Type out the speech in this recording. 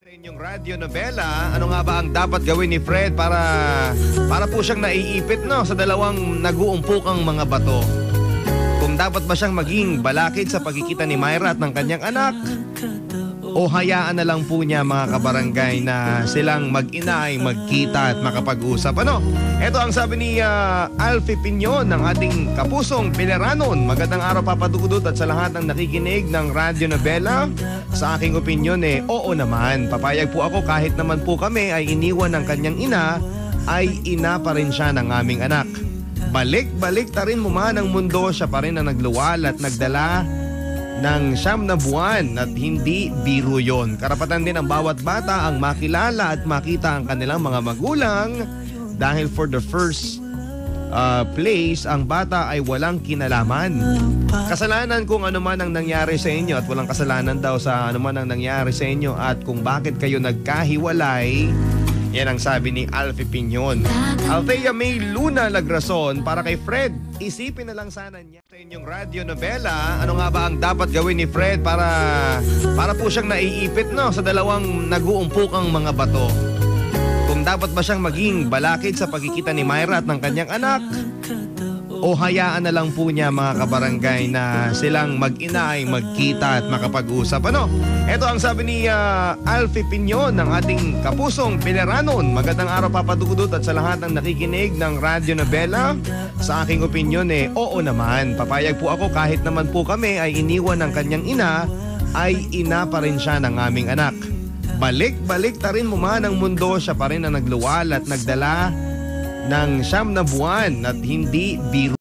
Sa inyong radyo novela, ano nga ba ang dapat gawin ni Fred para po siyang naiipit sa dalawang nag-uumpukang mga bato? Kung dapat ba siyang maging balakid sa pagkikita ni Myra at ng kanyang anak? O hayaan na lang po niya mga kabarangay na silang mag-ina ay magkita at makapag-usap? Ito ang sabi ni Alfie Piñon ng ating kapusong Bileranon. Magandang araw Papa Dudut at sa lahat ng nakikinig ng radyo novela. Sa aking opinyon oo naman. Papayag po ako kahit naman po kami ay iniwan ng kanyang ina, ay ina pa rin siya ng aming anak. Balik-balik ta rin mo man ang mundo, siya pa rin ang nagluwal at nagdala ng 9 na buwan at hindi biro yon. Karapatan din ng bawat bata ang makilala at makita ang kanilang mga magulang dahil for the first place, ang bata ay walang kinalaman. Kasalanan kung ano man ang nangyari sa inyo at walang kasalanan daw sa ano man ang nangyari sa inyo at kung bakit kayo nagkahiwalay. Yan ang sabi ni Alfie Piñon. Althea May Luna Lagrason para kay Fred. Isipin na lang sana niya sa inyong radyo novela, ano nga ba ang dapat gawin ni Fred para po siyang naiipit sa dalawang nag-uumpukang mga bato? Kung dapat ba siyang maging balakid sa pagkikita ni Myra at ng kanyang anak? O hayaan na lang po niya mga kabarangay na silang mag-ina ay magkita at makapag-usap? Ito ang sabi ni Alfie Piñon ng ating kapusong Bileranon. Magandang araw Papa Dudut at sa lahat ng nakikinig ng radyo novela. Sa aking opinyon oo naman. Papayag po ako kahit naman po kami ay iniwan ng kanyang ina, ay ina pa rin siya ng aming anak. Balik-balik ta rin mo man ang mundo, siya pa rin ang nagluwal at nagdala ng 9 na buwan at hindi biro.